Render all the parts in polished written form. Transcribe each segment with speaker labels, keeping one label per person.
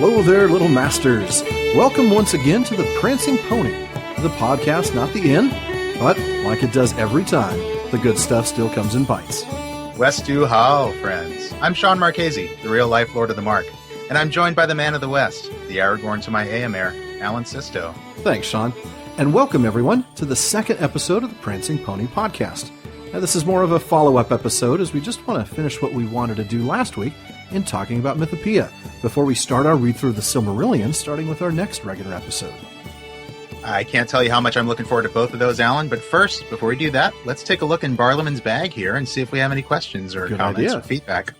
Speaker 1: Hello there, little masters. Welcome once again to the Prancing Pony, the podcast, not the end, but like it does every time, the good stuff still comes in bites.
Speaker 2: West do how, friends. I'm Sean Marchese, the real-life Lord of the Mark, and I'm joined by the man of the West, the Aragorn to my Éomer, Alan Sisto.
Speaker 1: Thanks, Sean. And welcome, everyone, to the second episode of the Prancing Pony podcast. Now, this is more of a follow-up episode, as we just want to finish what we wanted to do last week in talking about Mythopoeia, before we start our read-through of the Silmarillion, starting with our next regular episode.
Speaker 2: I can't tell you how much I'm looking forward to both of those, Alan, but first, before we do that, let's take a look in Barliman's bag here and see if we have any questions or comments or feedback.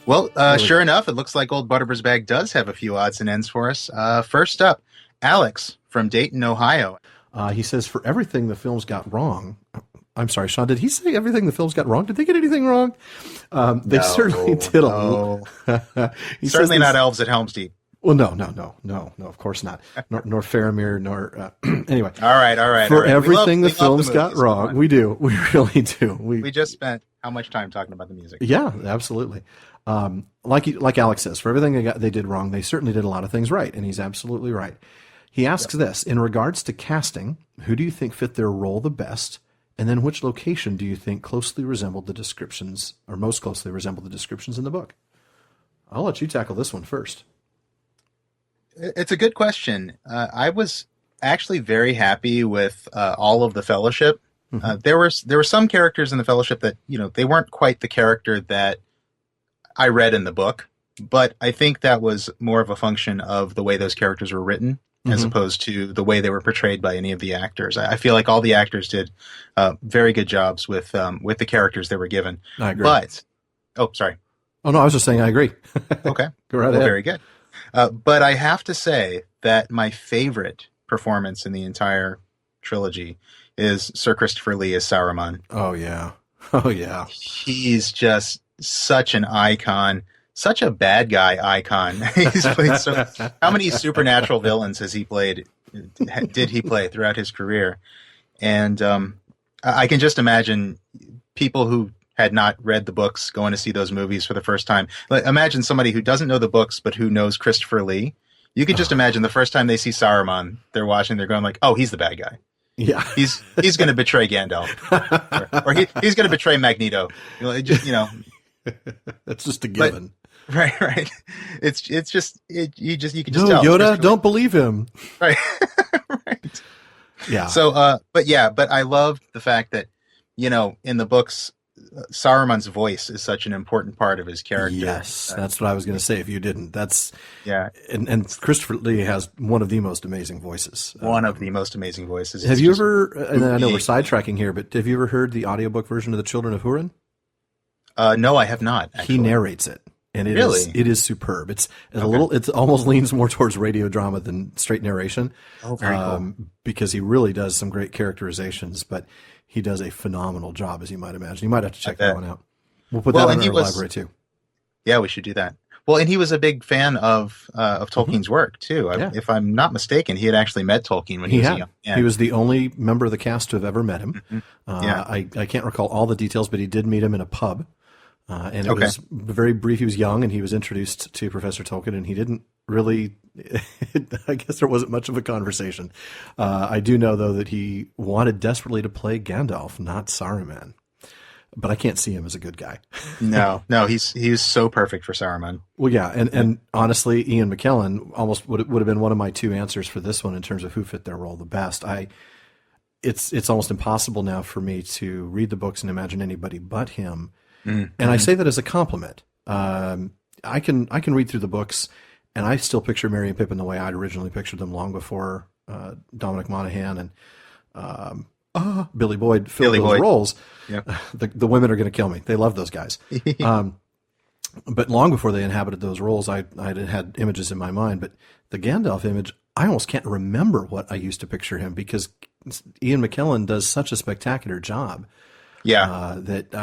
Speaker 2: Well, sure enough, it looks like old Butterber's bag does have a few odds and ends for us. First up, Alex from Dayton, Ohio.
Speaker 1: He says, for everything the films got wrong... I'm sorry, Sean, did he say everything the films got wrong? Did they get anything wrong? They certainly did.
Speaker 2: Certainly not elves at Helm's Deep.
Speaker 1: Well, no, of course not. Nor Faramir, nor... anyway.
Speaker 2: All right.
Speaker 1: For everything the films got wrong, we do. We really do.
Speaker 2: We just spent how much time talking about the music?
Speaker 1: Yeah, absolutely. Like Alex says, for everything they did wrong, they certainly did a lot of things right, and he's absolutely right. He asks this, in regards to casting, who do you think fit their role the best? And then which location do you think closely resembled the descriptions, or most closely resembled the descriptions in the book? I'll let you tackle this one first.
Speaker 2: It's a good question. I was actually very happy with all of the Fellowship. Mm-hmm. There were some characters in the Fellowship that, they weren't quite the character that I read in the book, but I think that was more of a function of the way those characters were written, as opposed to the way they were portrayed by any of the actors. I feel like all the actors did very good jobs with the characters they were given.
Speaker 1: I agree.
Speaker 2: But, sorry.
Speaker 1: Oh, no, I was just saying I agree.
Speaker 2: Okay.
Speaker 1: Go right ahead.
Speaker 2: Very good. But I have to say that my favorite performance in the entire trilogy is Sir Christopher Lee as Saruman.
Speaker 1: Oh, yeah.
Speaker 2: He's just such an icon. Such a bad guy icon. He's played how many supernatural villains did he play throughout his career? And I can just imagine people who had not read the books going to see those movies for the first time. Like, imagine somebody who doesn't know the books but who knows Christopher Lee. You can just imagine the first time they see Saruman, they're going like, "Oh, he's the bad guy.
Speaker 1: Yeah,
Speaker 2: he's going to betray Gandalf, or he's going to betray Magneto."
Speaker 1: That's just a given.
Speaker 2: Right. You can just
Speaker 1: no,
Speaker 2: tell.
Speaker 1: Yoda, don't believe him.
Speaker 2: Right. Right.
Speaker 1: Yeah.
Speaker 2: So, but I loved the fact that, in the books, Saruman's voice is such an important part of his character.
Speaker 1: Yes, that's what I was going to say. If you didn't,
Speaker 2: yeah.
Speaker 1: And Christopher Lee has one of the most amazing voices.
Speaker 2: One of the most amazing voices.
Speaker 1: Have you ever? And I know we're sidetracking here, but have you ever heard the audiobook version of The Children of Hurin?
Speaker 2: No, I have not. Actually.
Speaker 1: He narrates it. And it is superb. It almost leans more towards radio drama than straight narration.
Speaker 2: Oh, very cool.
Speaker 1: Because he really does some great characterizations, but he does a phenomenal job, as you might imagine. You might have to check that one out. We'll put that in our library too. Yeah,
Speaker 2: we should do that. Well, and he was a big fan of Tolkien's work too. If I'm not mistaken, he had actually met Tolkien when he was young. Yeah.
Speaker 1: He was the only member of the cast to have ever met him. Mm-hmm. I can't recall all the details, but he did meet him in a pub. And it was very brief. He was young, and he was introduced to Professor Tolkien, and he didn't really, I guess there wasn't much of a conversation. I do know, though, that he wanted desperately to play Gandalf, not Saruman. But I can't see him as a good guy.
Speaker 2: No, he's so perfect for Saruman.
Speaker 1: Well, yeah, and honestly, Ian McKellen almost would have been one of my two answers for this one in terms of who fit their role the best. It's almost impossible now for me to read the books and imagine anybody but him. Mm-hmm. And I say that as a compliment. I can read through the books, and I still picture Merry and Pippin the way I'd originally pictured them long before Dominic Monaghan and Billy Boyd filled those roles.
Speaker 2: Yep.
Speaker 1: The women are going to kill me. They love those guys. But long before they inhabited those roles, I had images in my mind. But the Gandalf image, I almost can't remember what I used to picture him, because Ian McKellen does such a spectacular job.
Speaker 2: Yeah.
Speaker 1: That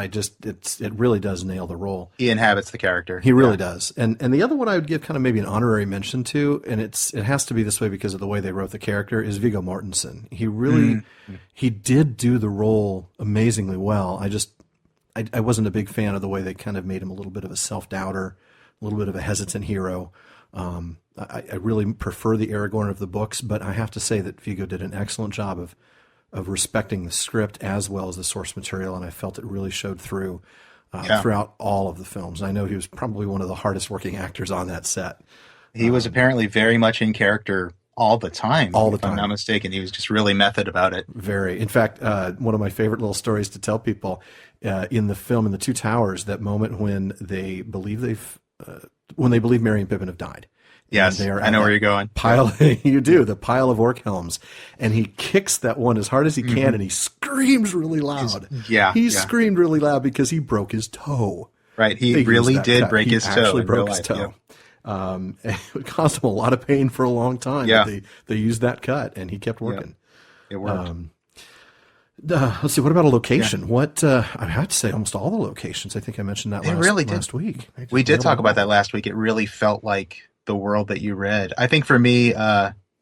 Speaker 1: it really does nail the role.
Speaker 2: He inhabits the character.
Speaker 1: He really does. And the other one I would give kind of maybe an honorary mention to, and it has to be this way because of the way they wrote the character, is Viggo Mortensen. He really, he did do the role amazingly well. I wasn't a big fan of the way they kind of made him a little bit of a self-doubter, a little bit of a hesitant hero. I really prefer the Aragorn of the books, but I have to say that Viggo did an excellent job of respecting the script as well as the source material, and I felt it really showed through throughout all of the films. I know he was probably one of the hardest working actors on that set.
Speaker 2: He was apparently very much in character all the time.
Speaker 1: All the
Speaker 2: if
Speaker 1: time.
Speaker 2: I'm not mistaken. He was just really method about it.
Speaker 1: Very. In fact, one of my favorite little stories to tell people in the film, in The Two Towers, that moment when they believe Merry and Pippin have died.
Speaker 2: Yes, I know where you're going.
Speaker 1: Pile, you do, the pile of orc helms. And he kicks that one as hard as he can, and he screams really loud. He screamed really loud because he broke his toe.
Speaker 2: Right, he really did break his toe.
Speaker 1: He actually broke his
Speaker 2: life.
Speaker 1: toe. It caused him a lot of pain for a long time.
Speaker 2: Yeah.
Speaker 1: But they used that cut, and he kept working.
Speaker 2: It worked.
Speaker 1: Let's see. What about a location? What I had to say, almost all the locations. I think I mentioned that last week.
Speaker 2: We did talk about that last week. It really felt like the world that you read. I think for me,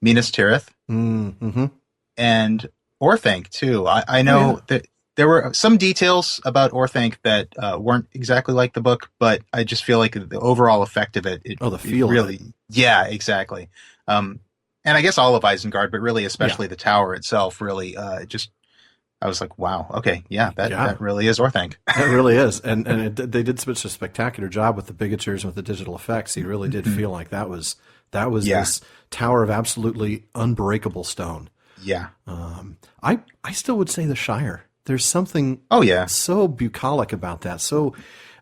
Speaker 2: Minas Tirith and Orthanc too. I know that there were some details about Orthanc that weren't exactly like the book, but I just feel like the overall effect of it.
Speaker 1: The feel
Speaker 2: really,
Speaker 1: of it.
Speaker 2: Yeah, exactly. And I guess all of Isengard, but really, especially the tower itself, really I was like, wow, okay, that really is Orthanc.
Speaker 1: It really is. And they did such a spectacular job with the bigatures and with the digital effects. You really did feel like that was this tower of absolutely unbreakable stone.
Speaker 2: Yeah.
Speaker 1: I still would say the Shire. There's something so bucolic about that. So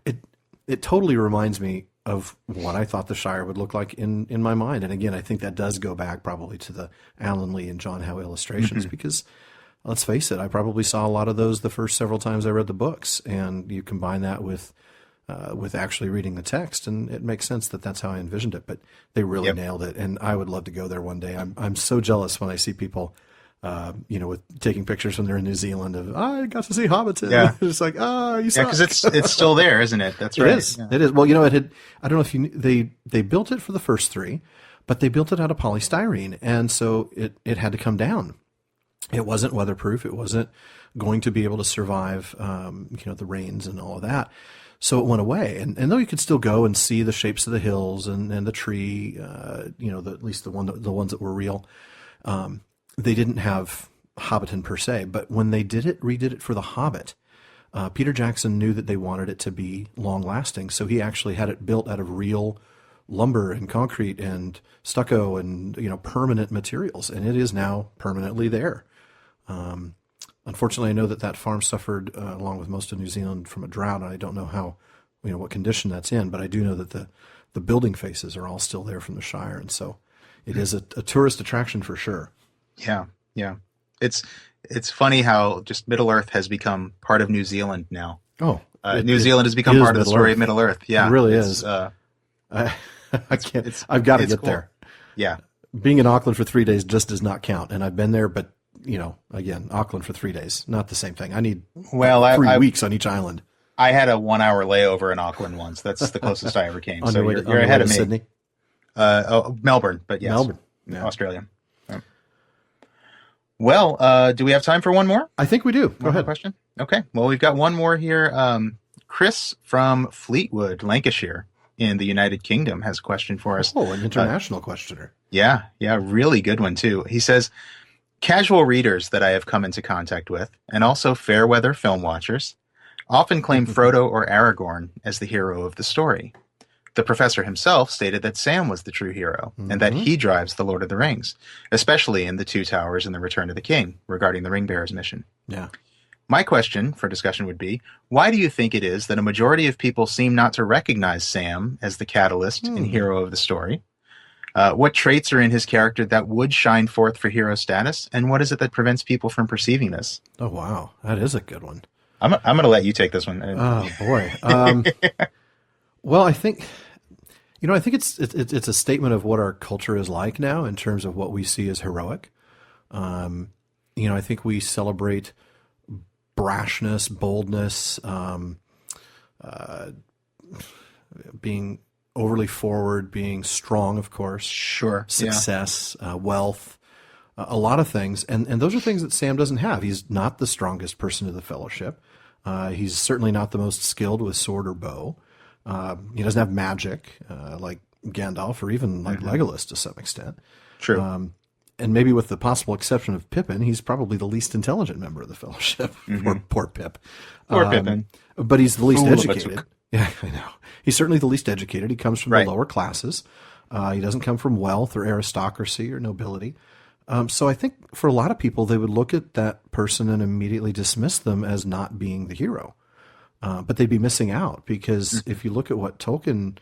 Speaker 1: it totally reminds me of what I thought the Shire would look like in my mind. And again, I think that does go back probably to the Alan Lee and John Howe illustrations because let's face it, I probably saw a lot of those the first several times I read the books, and you combine that with actually reading the text, and it makes sense that that's how I envisioned it. But they really nailed it, and I would love to go there one day. I'm so jealous when I see people, with taking pictures when they're in New Zealand of I got to see Hobbiton.
Speaker 2: Yeah,
Speaker 1: it's like you saw
Speaker 2: because it's still there, isn't it? That's right.
Speaker 1: It is. Yeah. It is. Well, it had. I don't know if you knew, they built it for the first three, but they built it out of polystyrene, and so it had to come down. It wasn't weatherproof. It wasn't going to be able to survive, the rains and all of that. So it went away. And though you could still go and see the shapes of the hills and the tree, at least the ones that were real, they didn't have Hobbiton per se. But when they redid it for The Hobbit, Peter Jackson knew that they wanted it to be long lasting. So he actually had it built out of real lumber and concrete and stucco and permanent materials, and it is now permanently there. Unfortunately, I know that farm suffered along with most of New Zealand from a drought, and I don't know how what condition that's in, but I do know that the building faces are all still there from the Shire, and so it is a tourist attraction for sure.
Speaker 2: Yeah. It's funny how just Middle Earth has become part of New Zealand now. New Zealand has become part of the story of Middle Earth. Yeah,
Speaker 1: it really is. I can't. I've got to get cool. there.
Speaker 2: Yeah,
Speaker 1: being in Auckland for 3 days just does not count, and I've been there, but again, Auckland for 3 days, not the same thing. I need 3 weeks on each island.
Speaker 2: I had a 1 hour layover in Auckland once. That's the closest I ever came. So you're ahead of me.
Speaker 1: Sydney?
Speaker 2: Melbourne, but yes,
Speaker 1: Melbourne,
Speaker 2: Australia. Yeah. Well, do we have time for one more?
Speaker 1: I think we do. Go ahead.
Speaker 2: Question. Okay. Well, we've got one more here. Chris from Fleetwood, Lancashire, in the United Kingdom, has a question for us.
Speaker 1: Oh, an international questioner.
Speaker 2: Yeah, really good one too. He says, casual readers that I have come into contact with, and also fair weather film watchers, often claim Frodo or Aragorn as the hero of the story. The professor himself stated that Sam was the true hero, and that he drives the Lord of the Rings, especially in The Two Towers and The Return of the King, regarding the Ringbearers mission.
Speaker 1: Yeah.
Speaker 2: My question for discussion would be, why do you think it is that a majority of people seem not to recognize Sam as the catalyst and hero of the story? What traits are in his character that would shine forth for hero status, and what is it that prevents people from perceiving this?
Speaker 1: Oh, wow. That is a good one.
Speaker 2: I'm going to let you take this one.
Speaker 1: Oh, boy. Well, I think it's a statement of what our culture is like now in terms of what we see as heroic. I think we celebrate brashness, boldness, being overly forward, being strong, of course.
Speaker 2: Sure.
Speaker 1: Success, wealth, a lot of things. And those are things that Sam doesn't have. He's not the strongest person of the Fellowship. He's certainly not the most skilled with sword or bow. He doesn't have magic like Gandalf or even like Legolas to some extent.
Speaker 2: True.
Speaker 1: And maybe with the possible exception of Pippin, he's probably the least intelligent member of the Fellowship. Poor Pip.
Speaker 2: Poor Pippin.
Speaker 1: But he's the least
Speaker 2: Fool of a
Speaker 1: educated.
Speaker 2: took.
Speaker 1: Yeah, I know. He's certainly the least educated. He comes from the lower classes. He doesn't come from wealth or aristocracy or nobility. So I think for a lot of people, they would look at that person and immediately dismiss them as not being the hero. But they'd be missing out because if you look at what Tolkien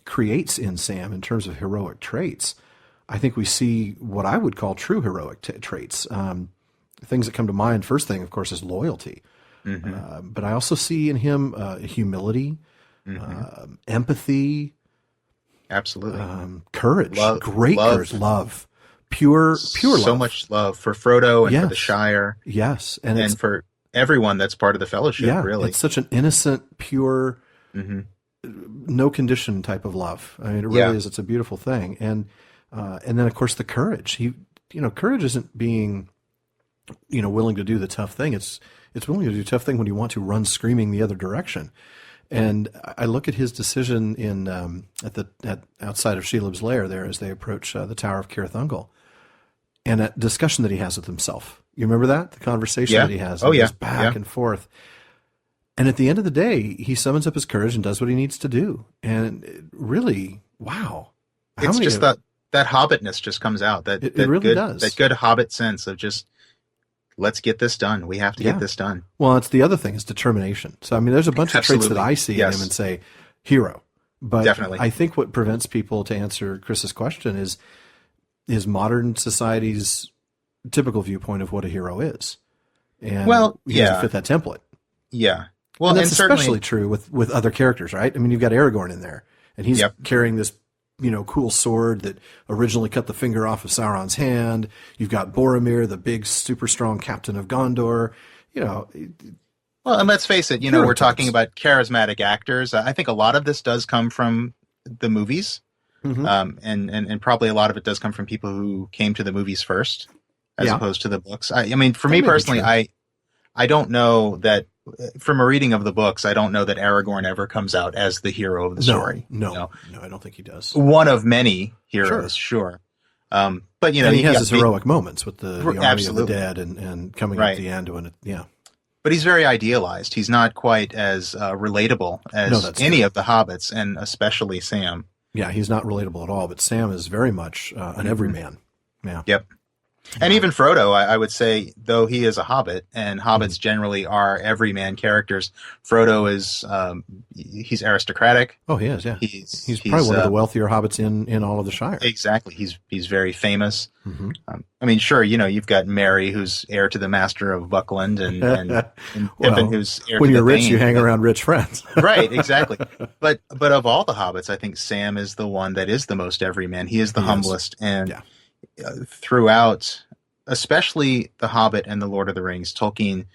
Speaker 1: creates in Sam in terms of heroic traits, I think we see what I would call true heroic traits. Things that come to mind, first thing, of course, is loyalty. But I also see in him humility, empathy,
Speaker 2: absolutely,
Speaker 1: courage, great
Speaker 2: love.
Speaker 1: courage, love, pure love.
Speaker 2: So much love for Frodo and for the Shire.
Speaker 1: Yes.
Speaker 2: And for everyone that's part of the Fellowship, really. It's
Speaker 1: such an innocent, pure, no condition type of love. I mean, it really is. It's a beautiful thing. And then, of course, the courage. Courage isn't being, willing to do the tough thing. It's willing to do the tough thing when you want to run screaming the other direction. And I look at his decision in at outside of Shelob's lair there as they approach the Tower of Cirith Ungol, and that discussion that he has with himself. You remember that? The conversation that he has. Goes back and forth. And at the end of the day, he summons up his courage and does what he needs to do. And really, wow.
Speaker 2: It's just that hobbitness just comes out. It
Speaker 1: really does.
Speaker 2: That good hobbit sense of just, let's get this done. We have to get this done.
Speaker 1: Well, it's the other thing is determination. So, I mean, there's a bunch of traits that I see in him and say, hero. But
Speaker 2: definitely.
Speaker 1: I think what prevents people, to answer Chris's question, is modern society's typical viewpoint of what a hero is. And he doesn't fit that template.
Speaker 2: Yeah. Well,
Speaker 1: and that's especially true with other characters, right? I mean, you've got Aragorn in there, and he's carrying this, cool sword that originally cut the finger off of Sauron's hand. You've got Boromir, the big, super strong captain of Gondor.
Speaker 2: Well, and let's face it, we're talking about charismatic actors. I think a lot of this does come from the movies, and probably a lot of it does come from people who came to the movies first, as opposed to the books. I mean, for me personally, I don't know that. From a reading of the books, I don't know that Aragorn ever comes out as the hero of the story.
Speaker 1: No, I don't think he does.
Speaker 2: One of many heroes, sure. But
Speaker 1: and he has his heroic moments with the army of the dead and coming at the end when
Speaker 2: But he's very idealized. He's not quite as relatable as any of the hobbits, and especially Sam.
Speaker 1: Yeah, he's not relatable at all. But Sam is very much an everyman. Yeah.
Speaker 2: Yep. And even Frodo, I would say, though he is a hobbit, and hobbits generally are everyman characters, Frodo is he's aristocratic.
Speaker 1: Oh, he is, yeah. He's probably one of the wealthier hobbits in all of the Shire.
Speaker 2: Exactly. He's very famous. I mean, sure, you've got Merry, who's heir to the Master of Buckland, and Pippin, who's heir to the
Speaker 1: when you're rich,
Speaker 2: Thane.
Speaker 1: you hang around rich friends.
Speaker 2: Right, exactly. But of all the hobbits, I think Sam is the one that is the most everyman. He is the humblest, and throughout, especially The Hobbit and The Lord of the Rings, Tolkien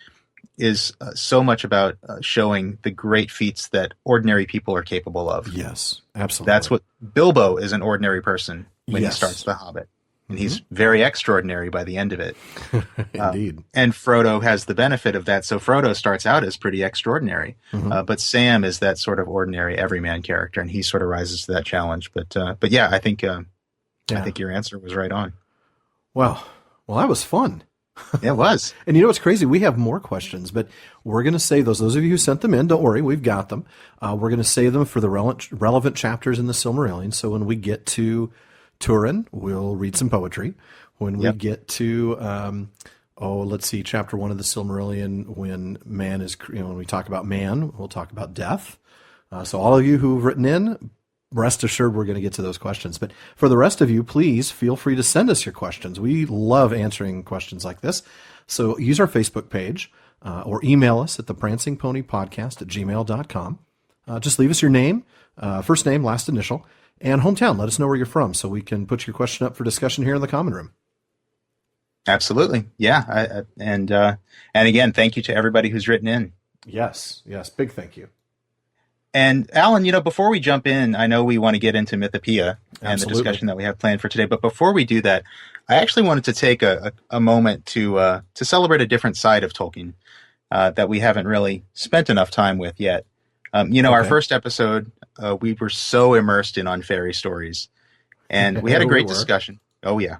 Speaker 2: is so much about showing the great feats that ordinary people are capable of.
Speaker 1: Yes, absolutely.
Speaker 2: That's what Bilbo is, an ordinary person when he starts The Hobbit. And he's very extraordinary by the end of it.
Speaker 1: Indeed.
Speaker 2: And Frodo has the benefit of that. So Frodo starts out as pretty extraordinary. But Sam is that sort of ordinary everyman character, and he sort of rises to that challenge. But yeah, I think your answer was right on.
Speaker 1: Well, that was fun.
Speaker 2: It was.
Speaker 1: And what's crazy? We have more questions, but we're going to save those. Those of you who sent them in, don't worry, we've got them. We're going to save them for the relevant chapters in the Silmarillion. So when we get to Turin, we'll read some poetry. When we get to, let's see, chapter 1 of the Silmarillion, when man is, when we talk about man, we'll talk about death. So all of you who've written in, rest assured we're going to get to those questions. But for the rest of you, please feel free to send us your questions. We love answering questions like this. So use our Facebook page or email us at theprancingponypodcast@gmail.com. Just leave us your name, first name, last initial, and hometown. Let us know where you're from so we can put your question up for discussion here in the common room.
Speaker 2: Absolutely. Yeah. And again, thank you to everybody who's written in.
Speaker 1: Yes. Big thank you.
Speaker 2: And Alan, before we jump in, I know we want to get into Mythopoeia and the discussion that we have planned for today. But before we do that, I actually wanted to take a moment to celebrate a different side of Tolkien that we haven't really spent enough time with yet. Our first episode we were so immersed in on fairy stories, and we had a
Speaker 1: We
Speaker 2: great
Speaker 1: were.
Speaker 2: discussion. Oh yeah,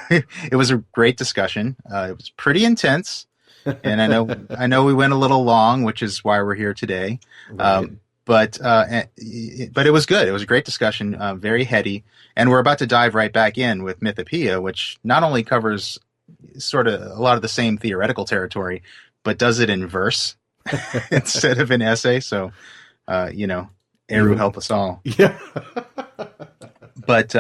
Speaker 2: it was a great discussion. It was pretty intense, and I know we went a little long, which is why we're here today.
Speaker 1: Right.
Speaker 2: But it was good. It was a great discussion, very heady, and we're about to dive right back in with Mythopoeia, which not only covers sort of a lot of the same theoretical territory, but does it in verse instead of an essay. So, Eru help us all.
Speaker 1: Yeah.
Speaker 2: But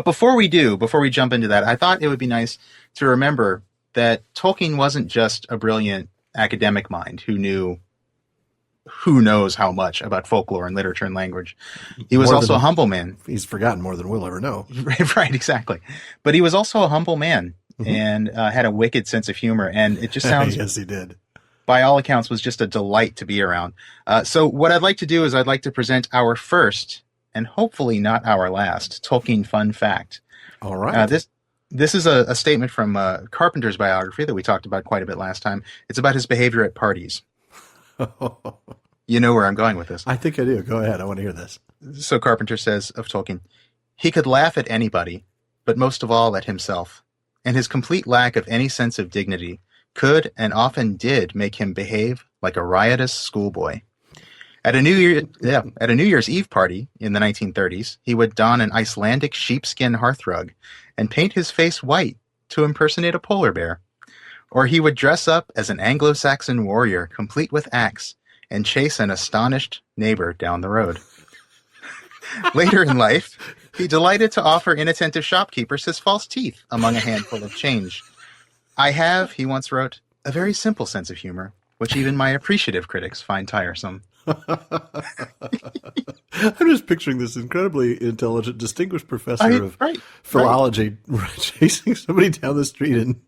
Speaker 2: before we jump into that, I thought it would be nice to remember that Tolkien wasn't just a brilliant academic mind who knew who knows how much about folklore and literature and language. He was also a humble man.
Speaker 1: He's forgotten more than we'll ever know.
Speaker 2: Right, exactly. But he was also a humble man and had a wicked sense of humor. And it just sounds,
Speaker 1: yes, he did.
Speaker 2: by all accounts, was just a delight to be around. So what I'd like to do is I'd like to present our first, and hopefully not our last, Tolkien fun fact.
Speaker 1: All right.
Speaker 2: This is a statement from Carpenter's biography that we talked about quite a bit last time. It's about his behavior at parties. You know where I'm going with this.
Speaker 1: I think I do. Go ahead. I want to hear this.
Speaker 2: So Carpenter says of Tolkien, he could laugh at anybody, but most of all at himself. And his complete lack of any sense of dignity could and often did make him behave like a riotous schoolboy. At a New Year's Eve party in the 1930s, he would don an Icelandic sheepskin hearthrug and paint his face white to impersonate a polar bear. Or he would dress up as an Anglo-Saxon warrior, complete with axe, and chase an astonished neighbor down the road. Later in life, he delighted to offer inattentive shopkeepers his false teeth among a handful of change. I have, he once wrote, a very simple sense of humor, which even my appreciative critics find tiresome.
Speaker 1: I'm just picturing this incredibly intelligent, distinguished professor of philology chasing somebody down the street in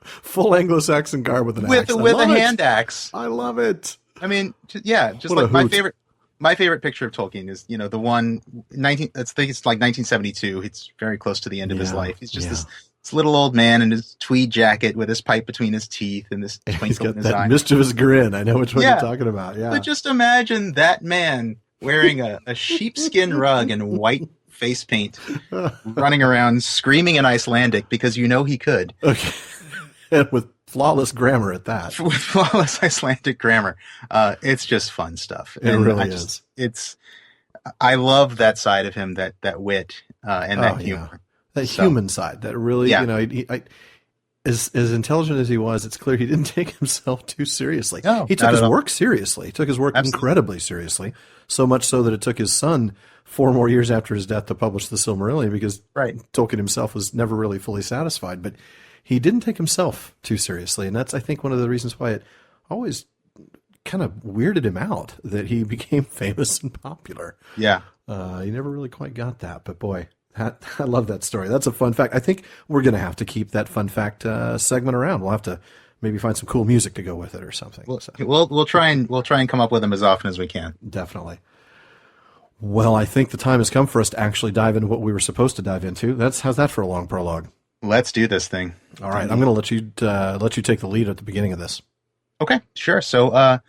Speaker 1: full Anglo-Saxon garb with an axe.
Speaker 2: With a hand axe.
Speaker 1: I love it.
Speaker 2: I mean, just like my favorite picture of Tolkien is, the one I think it's like 1972. It's very close to the end of his life. He's just this little old man in his tweed jacket with his pipe between his teeth and this twinkle in his eye.
Speaker 1: Mischievous grin. I know which one you're talking about. Yeah.
Speaker 2: But just imagine that man wearing a sheepskin rug and white face paint, running around screaming in Icelandic because he could.
Speaker 1: Okay. And with flawless grammar at that.
Speaker 2: With flawless Icelandic grammar. It's just fun stuff.
Speaker 1: It really is.
Speaker 2: I love that side of him, that wit and that humor.
Speaker 1: Yeah. That human side, that really, as intelligent as he was, it's clear he didn't take himself too seriously.
Speaker 2: No,
Speaker 1: he took his work seriously. He took his work incredibly seriously, so much so that it took his son 4 more years after his death to publish the Silmarillion, because Tolkien himself was never really fully satisfied. But he didn't take himself too seriously, and that's, I think, one of the reasons why it always kind of weirded him out that he became famous and popular.
Speaker 2: Yeah.
Speaker 1: He never really quite got that, but boy, I love that story. That's a fun fact. I think we're going to have to keep that fun fact segment around. We'll have to maybe find some cool music to go with it or something.
Speaker 2: We'll try and come up with them as often as we can.
Speaker 1: Definitely. Well, I think the time has come for us to actually dive into what we were supposed to dive into. How's that for a long prologue?
Speaker 2: Let's do this thing.
Speaker 1: All right, I'm going to let you take the lead at the beginning of this.
Speaker 2: Okay, sure. So what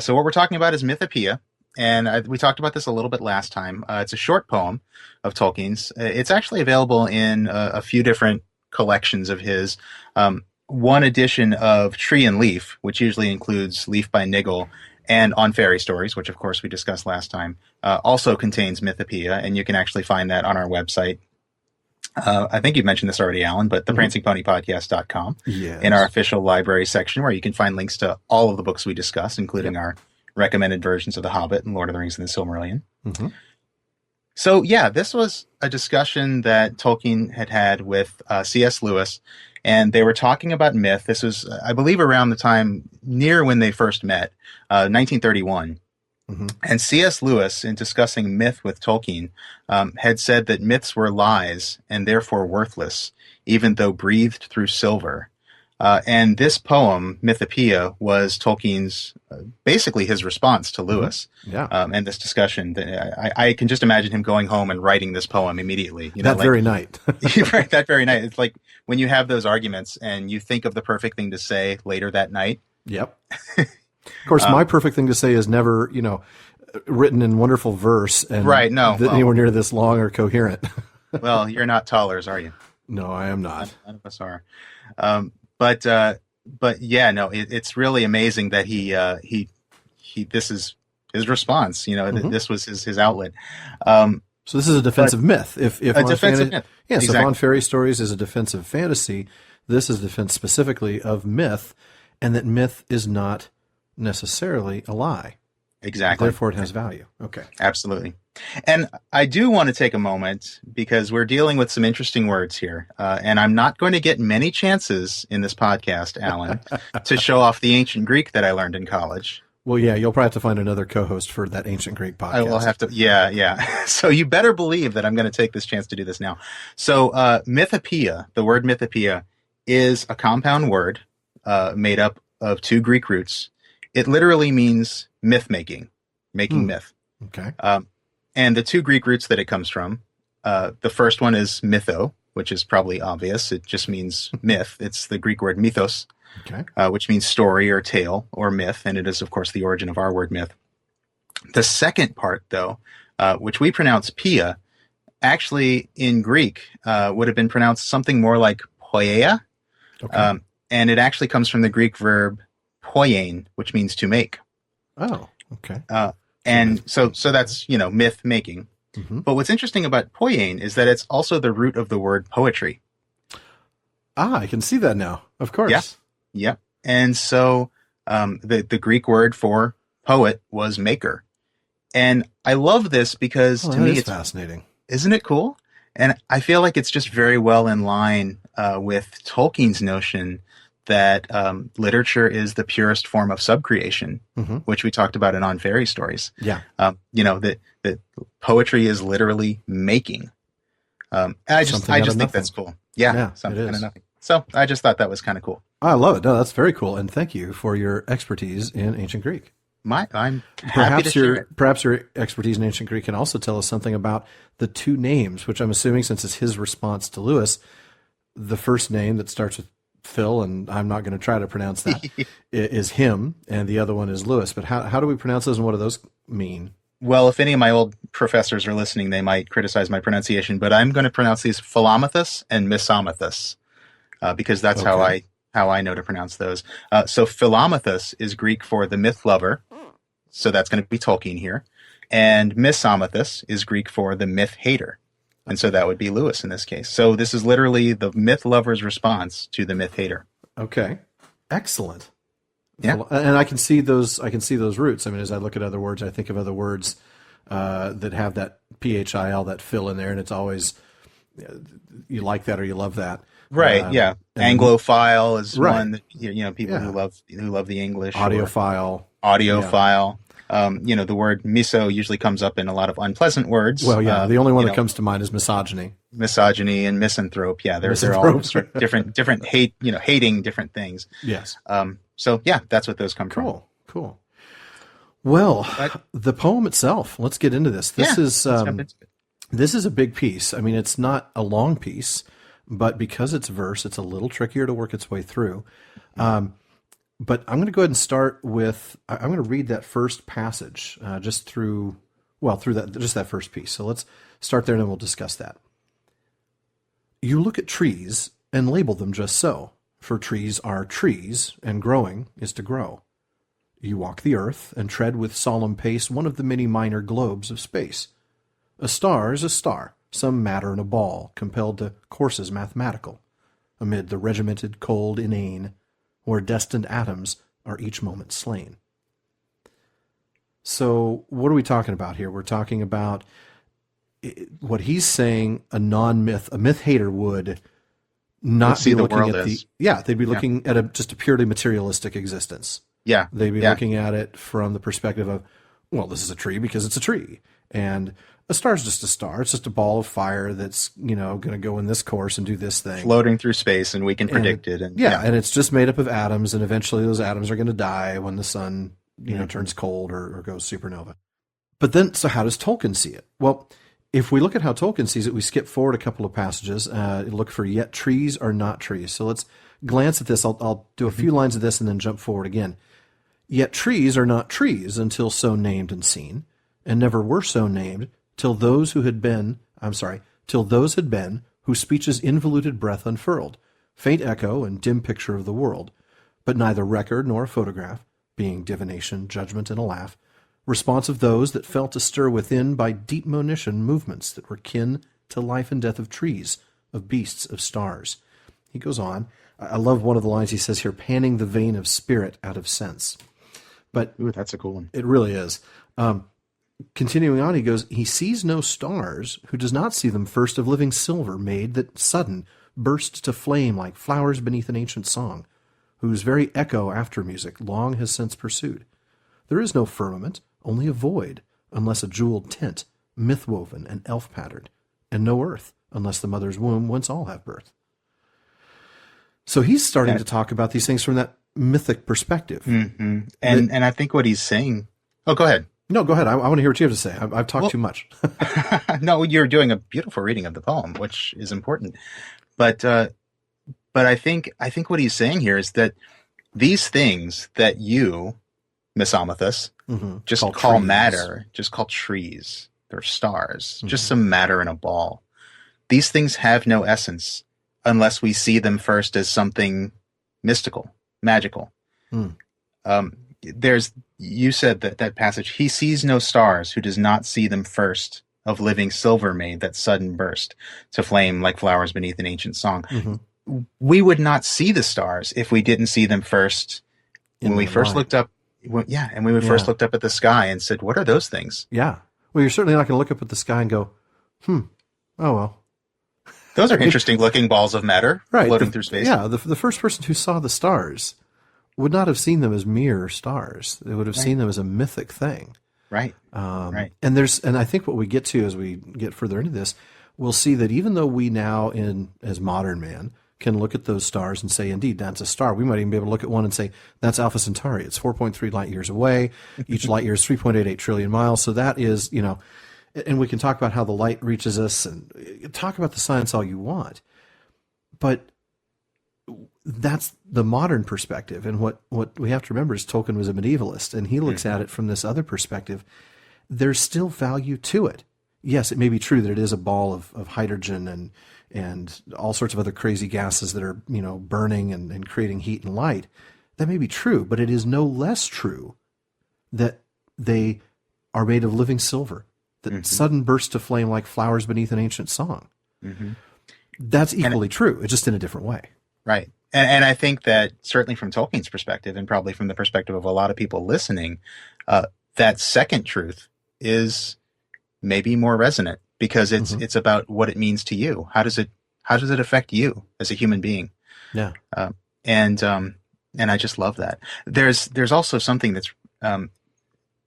Speaker 2: we're talking about is Mythopoeia. And we talked about this a little bit last time. It's a short poem of Tolkien's. It's actually available in a few different collections of his. One edition of Tree and Leaf, which usually includes Leaf by Niggle, and On Fairy Stories, which of course we discussed last time, also contains Mythopoeia, and you can actually find that on our website. I think you mentioned this already, Alan, but theprancingponypodcast.com in our official library section, where you can find links to all of the books we discuss, including our recommended versions of The Hobbit and Lord of the Rings and the Silmarillion. Mm-hmm. So, this was a discussion that Tolkien had with C.S. Lewis, and they were talking about myth. This was, I believe, around the time near when they first met, 1931. Mm-hmm. And C.S. Lewis, in discussing myth with Tolkien, had said that myths were lies and therefore worthless, even though breathed through silver. And this poem, Mythopoeia, was Tolkien's, basically his response to Lewis. And this discussion. I can just imagine him going home and writing this poem immediately.
Speaker 1: Very night.
Speaker 2: Right, that very night. It's like when you have those arguments and you think of the perfect thing to say later that night.
Speaker 1: Yep. Of course, my perfect thing to say is never, written in wonderful verse and
Speaker 2: Right, no,
Speaker 1: anywhere near this long or coherent.
Speaker 2: well, you're not toddlers, are you?
Speaker 1: No, I am not.
Speaker 2: None of us are. Um, but yeah, no, it's really amazing that he this is his response. This was his outlet.
Speaker 1: So this is a defensive myth. If
Speaker 2: a defensive myth.
Speaker 1: Yes,
Speaker 2: Exactly.
Speaker 1: if On Fairy Stories is a defensive fantasy, this is defense specifically of myth, and that myth is not necessarily a lie.
Speaker 2: Exactly.
Speaker 1: Therefore, it has value. Okay.
Speaker 2: Absolutely. And I do want to take a moment because we're dealing with some interesting words here. And I'm not going to get many chances in this podcast, Alan, to show off the ancient Greek that I learned in college.
Speaker 1: Well, yeah, you'll probably have to find another co-host for that ancient Greek podcast.
Speaker 2: I will have to. Yeah. So you better believe that I'm going to take this chance to do this now. So Mythopoeia, the word Mythopoeia, is a compound word made up of two Greek roots. It literally means myth making myth.
Speaker 1: Okay.
Speaker 2: And the two Greek roots that it comes from, the first one is mytho, which is probably obvious. It just means myth. It's the Greek word mythos,
Speaker 1: Okay.
Speaker 2: which means story or tale or myth. And it is, of course, the origin of our word myth. The second part, though, which we pronounce pia, actually in Greek would have been pronounced something more like poieia.
Speaker 1: Okay.
Speaker 2: And it actually comes from the Greek verb poiein, which means to make.
Speaker 1: Oh, okay.
Speaker 2: And so that's, myth making.
Speaker 1: Mm-hmm.
Speaker 2: But what's interesting about poiein is that it's also the root of the word poetry.
Speaker 1: I can see that now. Of course.
Speaker 2: Yeah. Yep. And so the Greek word for poet was maker. And I love this because to me it's
Speaker 1: fascinating.
Speaker 2: Isn't it cool? And I feel like it's just very well in line with Tolkien's notion that literature is the purest form of subcreation,
Speaker 1: Mm-hmm.
Speaker 2: which we talked about in On Fairy Stories.
Speaker 1: Yeah.
Speaker 2: That poetry is literally making. And I just think that's cool. Yeah, something
Speaker 1: it
Speaker 2: out
Speaker 1: is.
Speaker 2: of nothing. So I just thought that was kind of cool.
Speaker 1: I love it. No, that's very cool. And thank you for your expertise in ancient Greek.
Speaker 2: I'm happy to share it.
Speaker 1: Perhaps your expertise in ancient Greek can also tell us something about the two names, which I'm assuming, since it's his response to Lewis, the first name that starts with Phil, and I'm not going to try to pronounce that, is him, and the other one is Lewis. But how do we pronounce those, and what do those mean?
Speaker 2: Well, if any of my old professors are listening, they might criticize my pronunciation, but I'm going to pronounce these Philomathus and Misamathus, because that's
Speaker 1: Okay.
Speaker 2: how I know to pronounce those. So Philomathus is Greek for the myth lover, so that's going to be Tolkien here, and Misamathus is Greek for the myth hater. And so that would be Lewis in this case. So this is literally the myth lover's response to the myth hater.
Speaker 1: Okay, excellent.
Speaker 2: Yeah.
Speaker 1: And I can see those roots. I mean, as I look at other words, I think of other words that have that phil, that fill in there, and it's always you like that or you love that.
Speaker 2: Right. Yeah. Anglophile is
Speaker 1: Right.
Speaker 2: one that people who love the English.
Speaker 1: Audiophile.
Speaker 2: Audiophile. The word miso usually comes up in a lot of unpleasant words.
Speaker 1: Well, yeah, the only one that comes to mind is misogyny.
Speaker 2: Misogyny and misanthrope. Yeah, they're all
Speaker 1: Misanthrope.
Speaker 2: sort of different hate, hating different things.
Speaker 1: Yes.
Speaker 2: So yeah, that's what those come from.
Speaker 1: Cool. Well,
Speaker 2: But-
Speaker 1: the poem itself. Let's get into this. This
Speaker 2: Yeah,
Speaker 1: is
Speaker 2: let's jump into it.
Speaker 1: this is a big piece. I mean, it's not a long piece, but because it's verse, it's a little trickier to work its way through. But I'm going to go ahead and start with. I'm going to read that first passage through that first piece. So let's start there, and then we'll discuss that. You look at trees and label them just so, for trees are trees, and growing is to grow. You walk the earth and tread with solemn pace one of the many minor globes of space. A star is a star, some matter in a ball, compelled to courses mathematical, amid the regimented cold inane, where destined atoms are each moment slain. So what are we talking about here? We're talking about what he's saying a myth hater would not
Speaker 2: see
Speaker 1: be
Speaker 2: the
Speaker 1: looking
Speaker 2: world
Speaker 1: at
Speaker 2: as.
Speaker 1: they'd be looking at just a purely materialistic existence.
Speaker 2: Yeah.
Speaker 1: They'd be
Speaker 2: Yeah.
Speaker 1: looking at it from the perspective of, well, this is a tree because it's a tree. And a star is just a star. It's just a ball of fire that's, going to go in this course and do this thing.
Speaker 2: Floating through space, and we can predict it. And
Speaker 1: And it's just made up of atoms, and eventually those atoms are going to die when the sun, turns cold or goes supernova. But then, so how does Tolkien see it? Well, if we look at how Tolkien sees it, we skip forward a couple of passages, look for yet trees are not trees. So let's glance at this. I'll do a few lines of this and then jump forward again. Yet trees are not trees until so named and seen. and never were so named till those had been whose speech's involuted breath unfurled, faint echo and dim picture of the world, but neither record nor photograph, being divination, judgment, and a laugh, response of those that felt to stir within by deep monition movements that were kin to life and death of trees, of beasts, of stars. He goes on. I love one of the lines he says here, panning the vein of spirit out of sense. But
Speaker 2: Ooh, that's a cool one.
Speaker 1: It really is. Continuing on, he goes, he sees no stars who does not see them first of living silver made that sudden burst to flame like flowers beneath an ancient song, whose very echo after music long has since pursued. There is no firmament, only a void, unless a jeweled tent, myth-woven and elf-patterned, and no earth, unless the mother's womb whence all have birth. So he's starting to talk about these things from that mythic perspective.
Speaker 2: Mm-hmm. And I think what he's saying... Oh, go ahead.
Speaker 1: No, go ahead. I want to hear what you have to say. I've talked too much.
Speaker 2: No, you're doing a beautiful reading of the poem, which is important. But I think what he's saying here is that these things that you, Miss Amathus, just call matter, just call trees, they're stars, just some matter in a ball. These things have no essence unless we see them first as something mystical, magical. You said that passage, he sees no stars who does not see them first of living silver made that sudden burst to flame like flowers beneath an ancient song. We would not see the stars if we didn't see them first when we first looked up. And when we first looked up at the sky and said, what are those things?
Speaker 1: Yeah. Well, you're certainly not going to look up at the sky and go, oh, well.
Speaker 2: Those are interesting looking balls of matter floating through space.
Speaker 1: Yeah. The first person who saw the stars would not have seen them as mere stars. They would have seen them as a mythic thing.
Speaker 2: Right.
Speaker 1: And I think what we get to as we get further into this, we'll see that even though we now as modern man can look at those stars and say, indeed, that's a star. We might even be able to look at one and say, that's Alpha Centauri. It's 4.3 light years away. Each light year is 3.88 trillion miles. So that is, and we can talk about how the light reaches us and talk about the science all you want. But that's the modern perspective. And what we have to remember is Tolkien was a medievalist, and he looks at it from this other perspective. There's still value to it. Yes, it may be true that it is a ball of hydrogen and all sorts of other crazy gases that are, burning and creating heat and light. That may be true, but it is no less true that they are made of living silver, that sudden burst to flame like flowers beneath an ancient song. That's equally true. It's just in a different way.
Speaker 2: Right. And I think that certainly from Tolkien's perspective, and probably from the perspective of a lot of people listening, that second truth is maybe more resonant because it's about what it means to you. How does it affect you as a human being?
Speaker 1: Yeah.
Speaker 2: And I just love that. There's also something that's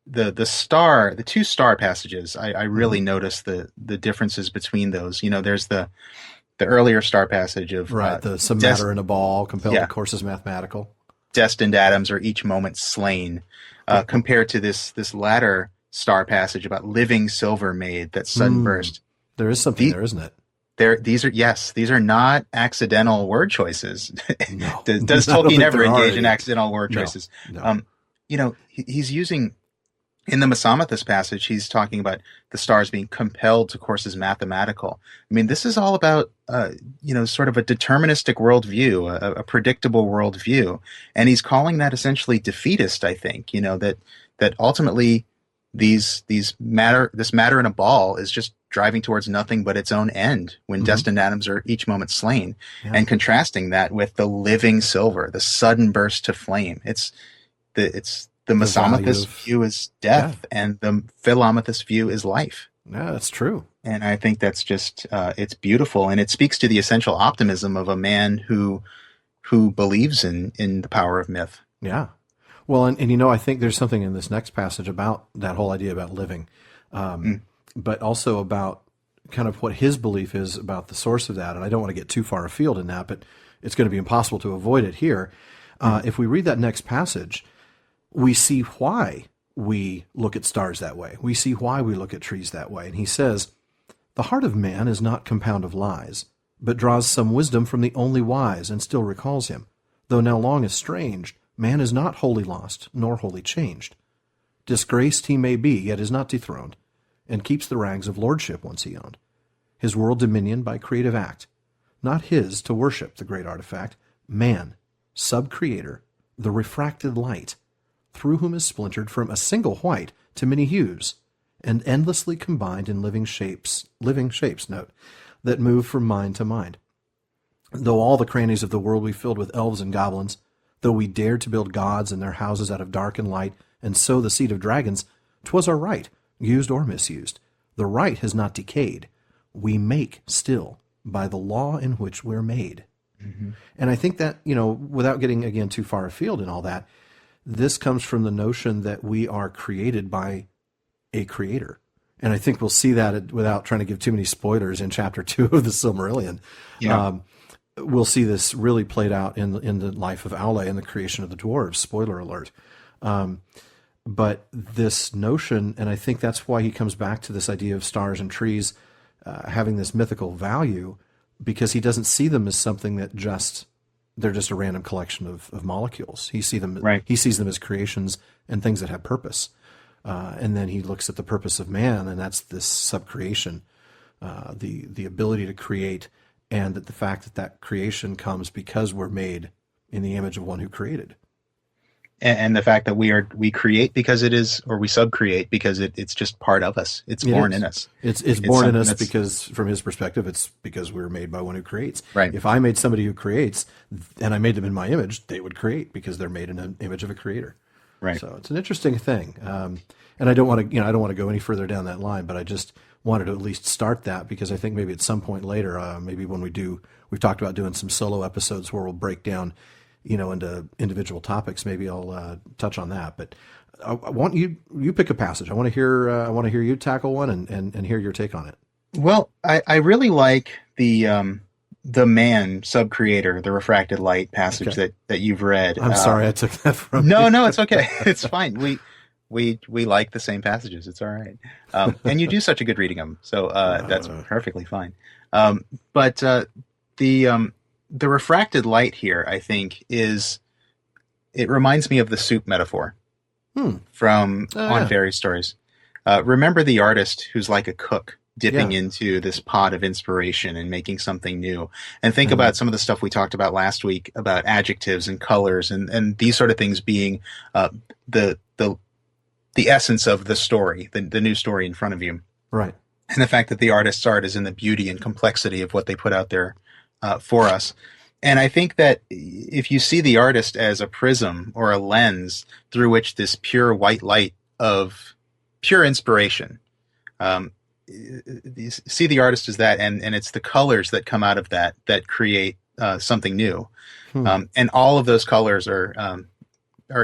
Speaker 2: the two star passages. I really notice the differences between those. There's the earlier star passage of
Speaker 1: some matter in a ball compelled the course is mathematical.
Speaker 2: Destined atoms are each moment slain, compared to this latter star passage about living silver made that sudden burst.
Speaker 1: There is something there, isn't it?
Speaker 2: These are not accidental word choices.
Speaker 1: No.
Speaker 2: Does Tolkien ever engage in accidental word choices?
Speaker 1: No.
Speaker 2: He's using, in the Misamathus passage, he's talking about the stars being compelled to courses mathematical. I mean, this is all about, sort of a deterministic worldview, a predictable worldview. And he's calling that essentially defeatist, I think, that ultimately this matter in a ball is just driving towards nothing but its own end when destined atoms are each moment slain, and contrasting that with the living silver, the sudden burst to flame. It's the Misamathus view is death, and the Philomathus view is life.
Speaker 1: Yeah, that's true.
Speaker 2: And I think that's just it's beautiful, and it speaks to the essential optimism of a man who believes in the power of myth.
Speaker 1: Yeah. Well, and I think there's something in this next passage about that whole idea about living, but also about kind of what his belief is about the source of that. And I don't want to get too far afield in that, but it's going to be impossible to avoid it here. If we read that next passage, we see why we look at stars that way. We see why we look at trees that way. And he says, the heart of man is not compound of lies, but draws some wisdom from the only wise and still recalls him. Though now long estranged, man is not wholly lost, nor wholly changed. Disgraced he may be, yet is not dethroned, and keeps the rags of lordship once he owned. His world dominion by creative act, not his to worship the great artifact, man, sub-creator, the refracted light, through whom is splintered from a single white to many hues, and endlessly combined in living shapes, note, that move from mind to mind. Though all the crannies of the world we filled with elves and goblins, though we dared to build gods and their houses out of dark and light, and sow the seed of dragons, 'twas our right, used or misused. The right has not decayed. We make still by the law in which we're made. Mm-hmm. And I think that, without getting, again, too far afield in all that, this comes from the notion that we are created by a creator. And I think we'll see that without trying to give too many spoilers in chapter 2 of the Silmarillion. Yeah. We'll see this really played out in the life of Aule and the creation of the dwarves. Spoiler alert. But this notion, and I think that's why he comes back to this idea of stars and trees having this mythical value, because he doesn't see them as something that they're just a random collection of molecules. He sees them as creations and things that have purpose. And then he looks at the purpose of man, and that's this subcreation, the ability to create, and that the fact that creation comes because we're made in the image of one who created.
Speaker 2: And the fact that we create because it is, or we subcreate because it's just part of us. It's born in us.
Speaker 1: It's born in us because, from his perspective, it's because we're made by one who creates.
Speaker 2: Right.
Speaker 1: If I made somebody who creates, and I made them in my image, they would create because they're made in an image of a creator.
Speaker 2: Right.
Speaker 1: So it's an interesting thing. And I don't want to go any further down that line, but I just wanted to at least start that, because I think maybe at some point later, maybe when we've talked about doing some solo episodes where we'll break down, into individual topics. Maybe I'll touch on that. But I want you pick a passage. I want to hear you tackle one and hear your take on it.
Speaker 2: Well, I really like the man sub-creator, the refracted light passage that you've read.
Speaker 1: I'm sorry I took that from you.
Speaker 2: No, it's okay. It's fine. We like the same passages. It's all right. And you do such a good reading of them. So that's perfectly fine. But the refracted light here, I think, it reminds me of the soup metaphor from On Fairy Stories. Remember the artist who's like a cook dipping into this pot of inspiration and making something new. And think about some of the stuff we talked about last week about adjectives and colors and these sort of things being the essence of the story, the new story in front of you.
Speaker 1: Right.
Speaker 2: And the fact that the artist's art is in the beauty and complexity of what they put out there for us. And I think that if you see the artist as a prism or a lens through which this pure white light of pure inspiration, see the artist as that, and it's the colors that come out of that create something new. And all of those colors are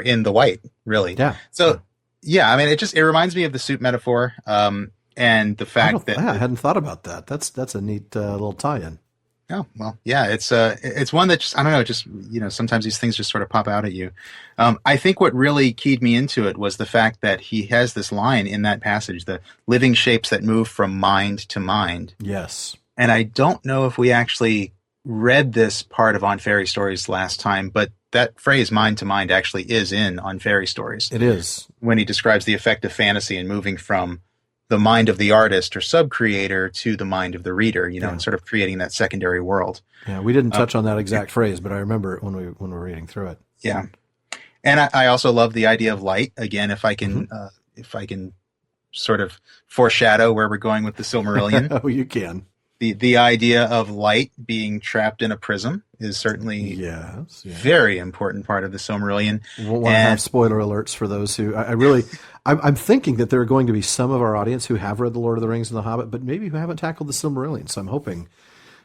Speaker 2: in the white, really.
Speaker 1: Yeah.
Speaker 2: So, yeah, I mean, it reminds me of the soup metaphor, and the fact that
Speaker 1: I hadn't thought about that. That's a neat little tie-in.
Speaker 2: Oh, well, yeah, it's one that just, I don't know, sometimes these things just sort of pop out at you. I think what really keyed me into it was the fact that he has this line in that passage, the living shapes that move from mind to mind.
Speaker 1: Yes.
Speaker 2: And I don't know if we actually read this part of On Fairy Stories last time, but that phrase mind to mind actually is in On Fairy Stories.
Speaker 1: It is.
Speaker 2: When he describes the effect of fantasy and moving from the mind of the artist or sub-creator to the mind of the reader, and sort of creating that secondary world. Yeah,
Speaker 1: we didn't touch on that exact phrase, but I remember it when we were reading through it.
Speaker 2: Yeah, and I also love the idea of light. Again, if I can sort of foreshadow where we're going with the Silmarillion.
Speaker 1: Oh, you can.
Speaker 2: The idea of light being trapped in a prism is certainly very important part of the Silmarillion.
Speaker 1: We won't want to have spoiler alerts for those who I'm thinking that there are going to be some of our audience who have read The Lord of the Rings and The Hobbit, but maybe who haven't tackled the Silmarillion. So I'm hoping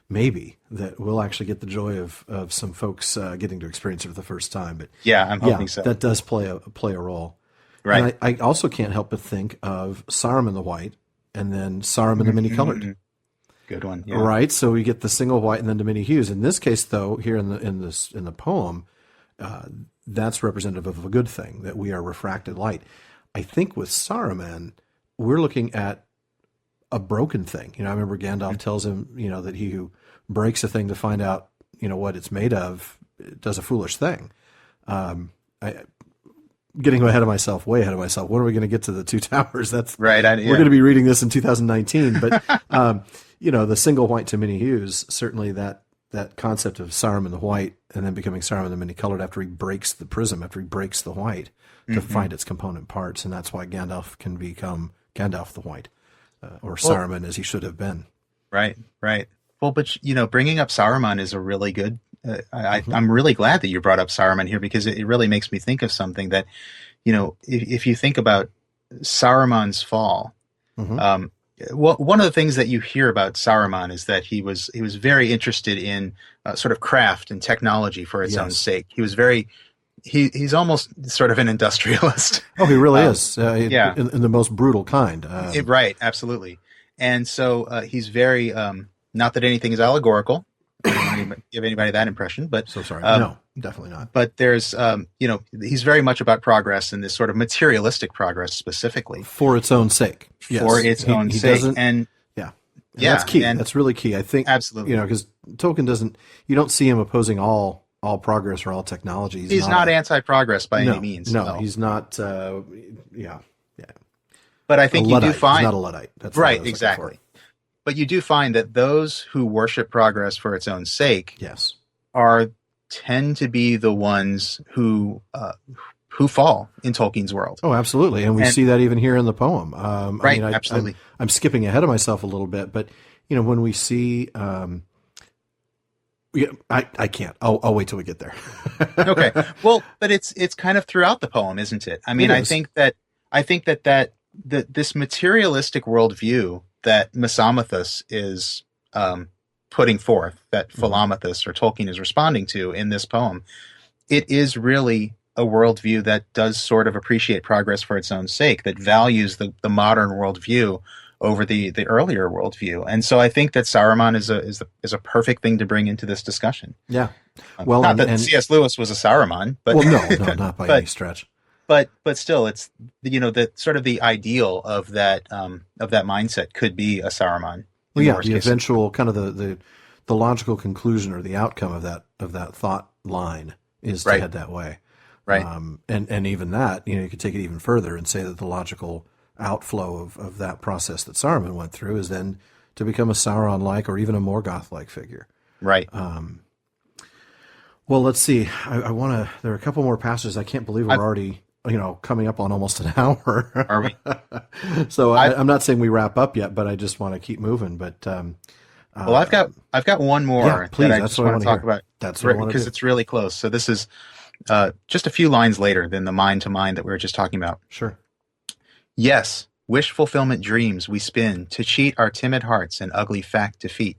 Speaker 1: maybe that we'll actually get the joy of some folks getting to experience it for the first time. But
Speaker 2: yeah, I'm hoping so.
Speaker 1: That does play a role.
Speaker 2: Right.
Speaker 1: And I also can't help but think of Saruman the White and then Saruman the Many-Colored.
Speaker 2: Good one. Yeah.
Speaker 1: Right. So we get the single white and then the many hues. In this case, though, here in the poem, that's representative of a good thing, that we are refracted light. I think with Saruman, we're looking at a broken thing. I remember Gandalf tells him, that he who breaks a thing to find out, what it's made of, does a foolish thing. getting ahead of myself, way ahead of myself. When are we going to get to the Two Towers? That's
Speaker 2: Right.
Speaker 1: We're going to be reading this in 2019, but the single white to many hues, certainly that concept of Saruman the white and then becoming Saruman the many colored after he breaks the prism, after he breaks the white to find its component parts, and that's why Gandalf can become Gandalf the White, or Saruman as he should have been.
Speaker 2: Right. Well, but bringing up Saruman is a really good. I'm really glad that you brought up Saruman here, because it really makes me think of something that, if you think about Saruman's fall, one of the things that you hear about Saruman is that he was very interested in sort of craft and technology for its own sake. He was he's almost sort of an industrialist.
Speaker 1: Oh, he really is. In the most brutal kind.
Speaker 2: Right, absolutely. And so he's very, not that anything is allegorical. I don't want to give anybody that impression, but
Speaker 1: so sorry. No, definitely not.
Speaker 2: But there's, he's very much about progress, and this sort of materialistic progress specifically.
Speaker 1: For its own sake. Yes.
Speaker 2: For its own sake. And
Speaker 1: that's key. That's really key. I think,
Speaker 2: absolutely.
Speaker 1: Because Tolkien you don't see him opposing all progress or all technology.
Speaker 2: He's not anti-progress by any means.
Speaker 1: No, he's not.
Speaker 2: But I think you do find
Speaker 1: he's not a Luddite. That's
Speaker 2: right, exactly. But you do find that those who worship progress for its own sake, tend to be the ones who fall in Tolkien's world.
Speaker 1: Oh, absolutely, and we see that even here in the poem.
Speaker 2: Right, absolutely.
Speaker 1: I'm skipping ahead of myself a little bit, but when we see. I can't. I'll wait till we get there.
Speaker 2: Okay. Well, but it's kind of throughout the poem, isn't it? I mean, I think that this materialistic worldview that Misamathus is putting forth, that Philomathus or Tolkien is responding to in this poem, it is really a worldview that does sort of appreciate progress for its own sake, that values the modern worldview over the earlier worldview. And so I think that Saruman is a perfect thing to bring into this discussion.
Speaker 1: Yeah. Well,
Speaker 2: not that C.S. Lewis was a Saruman, but
Speaker 1: no, not by any stretch.
Speaker 2: But still, it's the sort of the ideal of that mindset could be a Saruman.
Speaker 1: Well, yeah, the eventual kind of the logical conclusion or the outcome of that thought line is to head that way.
Speaker 2: Right.
Speaker 1: And even that, you could take it even further and say that the logical outflow of that process that Saruman went through is then to become a Sauron-like or even a Morgoth-like figure.
Speaker 2: Right.
Speaker 1: Well, let's see. I want to. There are a couple more passages. I can't believe we're already, coming up on almost an hour.
Speaker 2: Are we?
Speaker 1: So I'm not saying we wrap up yet, but I just want to keep moving. But
Speaker 2: well, I've got one more
Speaker 1: please,
Speaker 2: that I just want to talk about.
Speaker 1: That's what
Speaker 2: because it's really close. So this is just a few lines later than the mind to mind that we were just talking about.
Speaker 1: Sure.
Speaker 2: Yes, wish fulfillment dreams we spin to cheat our timid hearts and ugly fact defeat.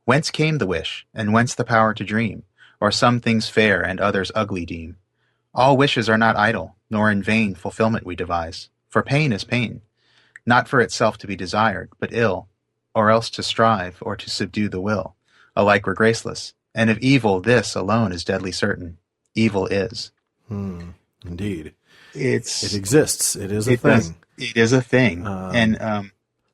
Speaker 2: Whence came the wish, and whence the power to dream? Or some things fair and others ugly deem. All wishes are not idle, nor in vain fulfillment we devise. For pain is pain, not for itself to be desired, but ill, or else to strive or to subdue the will. Alike were graceless, and of evil this alone is deadly certain. Evil is.
Speaker 1: Indeed.
Speaker 2: It
Speaker 1: exists. It is a thing.
Speaker 2: It is a thing.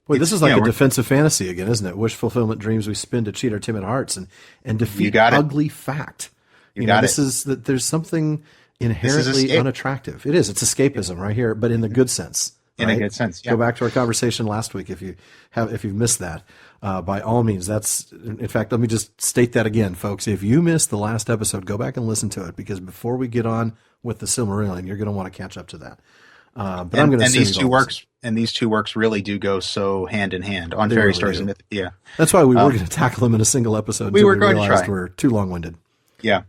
Speaker 1: Boy, this is like a defensive fantasy again, isn't it? Wish fulfillment dreams we spin to cheat our timid hearts and defeat ugly fact. There's something inherently unattractive. It is. It's escapism right here, but in the good sense.
Speaker 2: In a good sense. Yeah.
Speaker 1: Go back to our conversation last week if you've missed that. By all means, in fact, let me just state that again, folks. If you missed the last episode, go back and listen to it, because before we get on with the Silmarillion, you're going to want to catch up to that. But I'm going to say
Speaker 2: these two works really do go so hand in hand on Fairy Stories and Mythopoeia.
Speaker 1: That's why we were going to tackle them in a single episode.
Speaker 2: We
Speaker 1: realized
Speaker 2: to try.
Speaker 1: We're too long-winded.
Speaker 2: Yeah,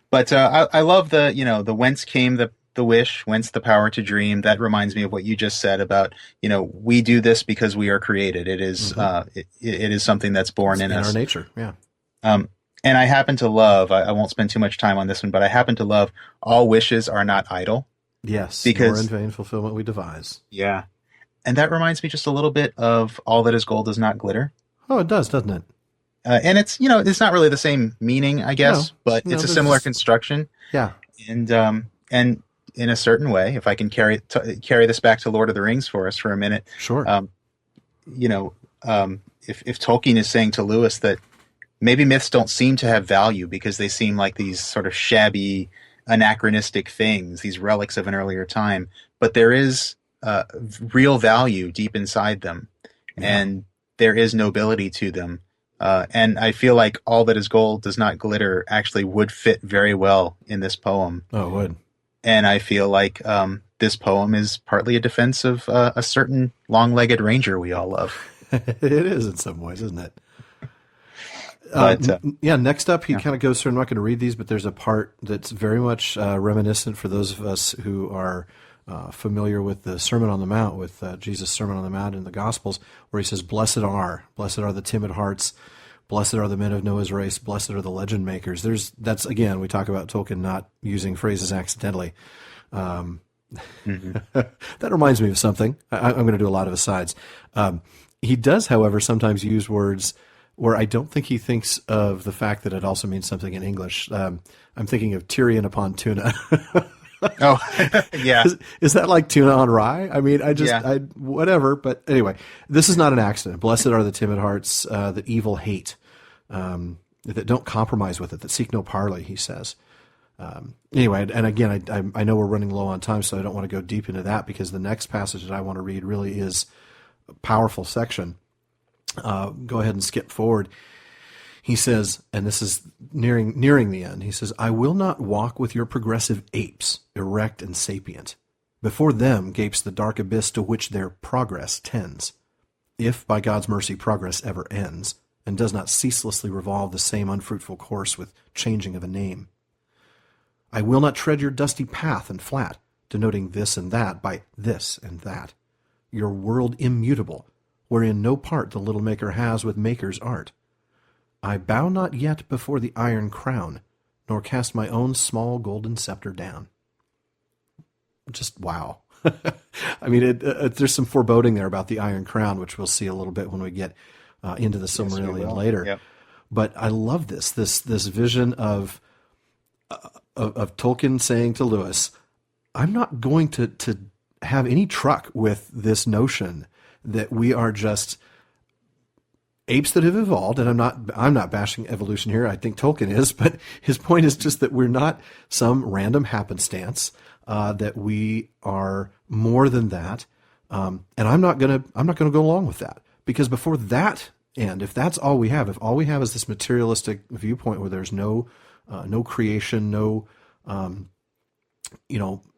Speaker 2: but I love the whence came the wish, whence the power to dream. That reminds me of what you just said about we do this because we are created. It is it is something that's born in us,
Speaker 1: our nature. Yeah.
Speaker 2: And I happen to love. I won't spend too much time on this one, but I happen to love all wishes are not idle.
Speaker 1: Yes,
Speaker 2: because
Speaker 1: in vain fulfillment we devise.
Speaker 2: Yeah, and that reminds me just a little bit of all that is gold does not glitter.
Speaker 1: Oh, it does, doesn't it?
Speaker 2: And it's it's not really the same meaning, I guess, but it's a similar construction.
Speaker 1: Yeah,
Speaker 2: and in a certain way, if I can carry this back to Lord of the Rings for us for a minute,
Speaker 1: sure.
Speaker 2: If Tolkien is saying to Lewis that maybe myths don't seem to have value because they seem like these sort of shabby anachronistic things, these relics of an earlier time, but there is real value deep inside them, and there is nobility to them. And I feel like all that is gold does not glitter actually would fit very well in this poem.
Speaker 1: Oh, it would.
Speaker 2: And I feel like this poem is partly a defense of a certain long-legged ranger we all love.
Speaker 1: It is in some ways, isn't it?
Speaker 2: But,
Speaker 1: next up, he kind of goes through, I'm not going to read these, but there's a part that's very much reminiscent for those of us who are familiar with the Sermon on the Mount, with Jesus' Sermon on the Mount in the Gospels, where he says, blessed are the timid hearts, blessed are the men of Noah's race, blessed are the legend makers. That's again, we talk about Tolkien not using phrases accidentally. That reminds me of something. I'm going to do a lot of asides. He does, however, sometimes use words where I don't think he thinks of the fact that it also means something in English. I'm thinking of Tyrion upon tuna.
Speaker 2: Oh, yeah.
Speaker 1: Is that like tuna on rye? I mean, whatever. But anyway, this is not an accident. Blessed are the timid hearts that evil hate, that don't compromise with it, that seek no parley, he says. Anyway, and again, I know we're running low on time, so I don't want to go deep into that, because the next passage that I want to read really is a powerful section. Go ahead and skip forward. He says, and this is nearing the end, he says, I will not walk with your progressive apes, erect and sapient. Before them gapes the dark abyss to which their progress tends. If, by God's mercy, progress ever ends, and does not ceaselessly revolve the same unfruitful course with changing of a name. I will not tread your dusty path and flat, denoting this and that by this and that. Your world immutable, wherein no part the little maker has with maker's art. I bow not yet before the iron crown, nor cast my own small golden scepter down. Just wow. I mean, there's some foreboding there about the iron crown, which we'll see a little bit when we get into the Silmarillion later.
Speaker 2: Yep.
Speaker 1: But I love this vision of Tolkien saying to Lewis, I'm not going to have any truck with this notion that we are just apes that have evolved, and I'm not bashing evolution here. I think Tolkien is, but his point is just that we're not some random happenstance, that we are more than that. And I'm not gonna go along with that, because before that end, if that's all we have, if all we have is this materialistic viewpoint where there's no creation, no,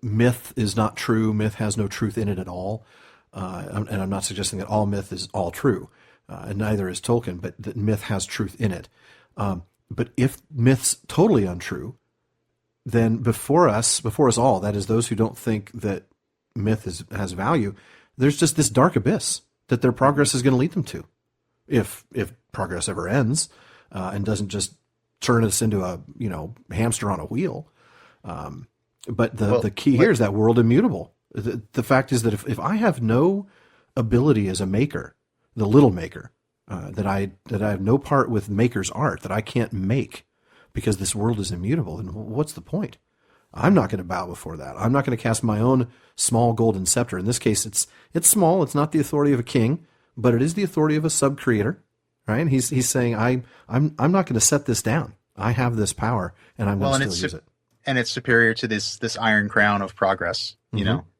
Speaker 1: myth is not true. Myth has no truth in it at all. And I'm not suggesting that all myth is all true. And neither is Tolkien, but that myth has truth in it. But if myth's totally untrue, then before us all, that is those who don't think that myth has value, there's just this dark abyss that their progress is going to lead them to, if progress ever ends, and doesn't just turn us into a hamster on a wheel. But the key here is that world immutable. The fact is that if I have no ability as a maker, the little maker, that I have no part with maker's art, that I can't make because this world is immutable, then what's the point? I'm not going to bow before that. I'm not going to cast my own small golden scepter. In this case, it's small. It's not the authority of a king, but it is the authority of a sub-creator, right? And he's saying, I'm not going to set this down. I have this power, and I'm going to still use it.
Speaker 2: And it's superior to this iron crown of progress,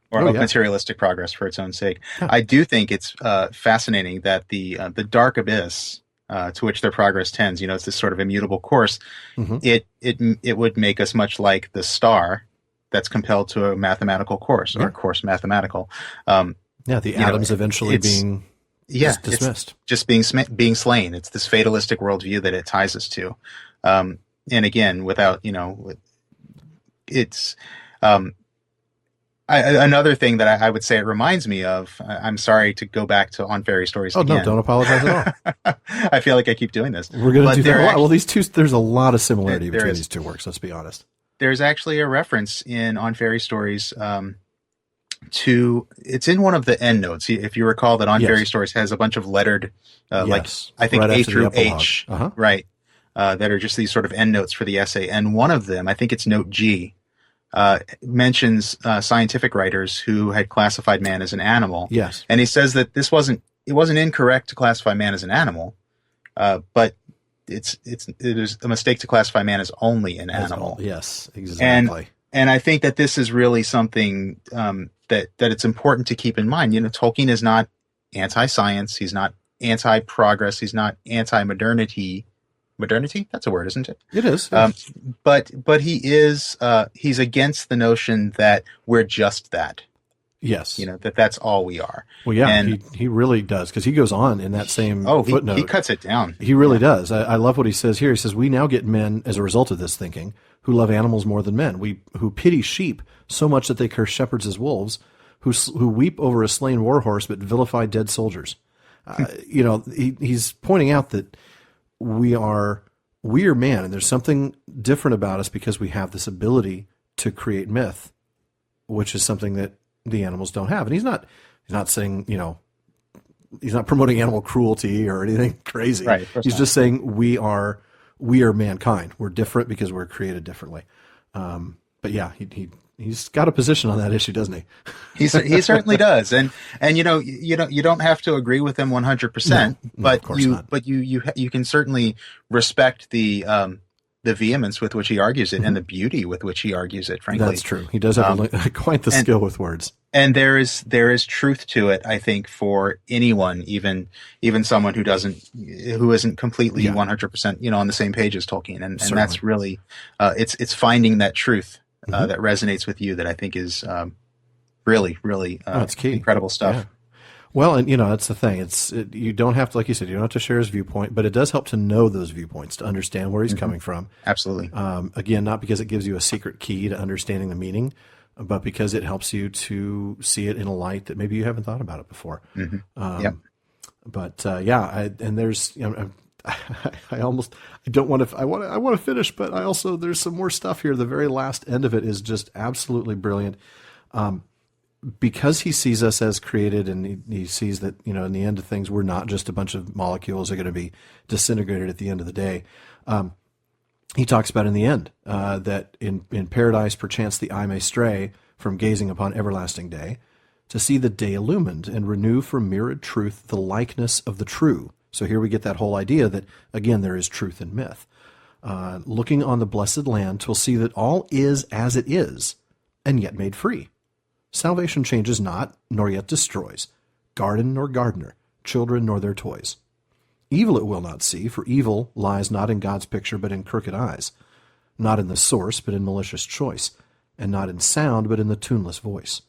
Speaker 2: or
Speaker 1: Oh,
Speaker 2: of
Speaker 1: yeah.
Speaker 2: materialistic progress for its own sake.
Speaker 1: Yeah.
Speaker 2: I do think it's fascinating that the dark abyss to which their progress tends, it's this sort of immutable course.
Speaker 1: Mhm.
Speaker 2: It would make us much like the star that's compelled to a mathematical course, or a course mathematical.
Speaker 1: The atoms eventually being dismissed.
Speaker 2: It's just being slain. It's this fatalistic worldview that it ties us to. And again, without it's. Another thing that I would say it reminds me of, I'm sorry to go back to On Fairy Stories again.
Speaker 1: No, don't apologize at all.
Speaker 2: I feel like I keep doing this.
Speaker 1: We're going to do that a lot. Well, there's a lot of similarity
Speaker 2: There
Speaker 1: between
Speaker 2: is.
Speaker 1: these two works, let's be honest.
Speaker 2: There's actually a reference in On Fairy Stories it's in one of the endnotes. If you recall that On
Speaker 1: Yes.
Speaker 2: Fairy Stories has a bunch of lettered, like I think
Speaker 1: Right
Speaker 2: A
Speaker 1: after the
Speaker 2: through
Speaker 1: epilogue.
Speaker 2: H,
Speaker 1: Uh-huh.
Speaker 2: right, that are just these sort of endnotes for the essay. And one of them, I think it's note G, mentions scientific writers who had classified man as an animal.
Speaker 1: Yes.
Speaker 2: And he says that it wasn't incorrect to classify man as an animal, but it is a mistake to classify man as only an animal.
Speaker 1: Yes, exactly.
Speaker 2: And I think that this is really something that it's important to keep in mind. Tolkien is not anti-science. He's not anti-progress. He's not anti-modernity. Modernity? That's a word, isn't it?
Speaker 1: It is.
Speaker 2: But he is he's against the notion that we're just that.
Speaker 1: Yes.
Speaker 2: That's all we are.
Speaker 1: Well, yeah,
Speaker 2: and
Speaker 1: he really does, because he goes on in that same footnote.
Speaker 2: He cuts it down.
Speaker 1: He really does. I love what he says here. He says, we now get men, as a result of this thinking, who love animals more than men, who pity sheep so much that they curse shepherds as wolves, who weep over a slain war horse but vilify dead soldiers. He's pointing out that we are man, and there's something different about us because we have this ability to create myth, which is something that the animals don't have. And he's not saying, he's not promoting animal cruelty or anything crazy.
Speaker 2: Right,
Speaker 1: he's just saying we are mankind. We're different because we're created differently. But yeah, he's got a position on that issue, doesn't he?
Speaker 2: He certainly does. And you don't have to agree with him 100%, but you can certainly respect the vehemence with which he argues it and the beauty with which he argues it, frankly.
Speaker 1: That's true. He does have quite the skill with words.
Speaker 2: And there is truth to it, I think, for anyone, even someone who isn't completely 100%, on the same page as Tolkien. And that's really, it's finding that truth that resonates with you that I think is really, really
Speaker 1: it's key.
Speaker 2: Incredible stuff.
Speaker 1: Yeah. Well, and that's the thing. You don't have to, like you said, you don't have to share his viewpoint, but it does help to know those viewpoints, to understand where he's coming from.
Speaker 2: Absolutely.
Speaker 1: Again, not because it gives you a secret key to understanding the meaning, but because it helps you to see it in a light that maybe you haven't thought about it before. But and there's, I don't want to, I want to finish, but there's some more stuff here. The very last end of it is just absolutely brilliant. Because he sees us as created, and he sees that, in the end of things, we're not just a bunch of molecules that are going to be disintegrated at the end of the day. He talks about in the end that in paradise, perchance the eye may stray from gazing upon everlasting day, to see the day illumined and renew from mirrored truth the likeness of the true. So here we get that whole idea that, again, there is truth in myth. Looking on the blessed land, 'twill see that all is as it is, and yet made free. Salvation changes not, nor yet destroys, garden nor gardener, children nor their toys. Evil it will not see, for evil lies not in God's picture, but in crooked eyes, not in the source, but in malicious choice, and not in sound, but in the tuneless voice.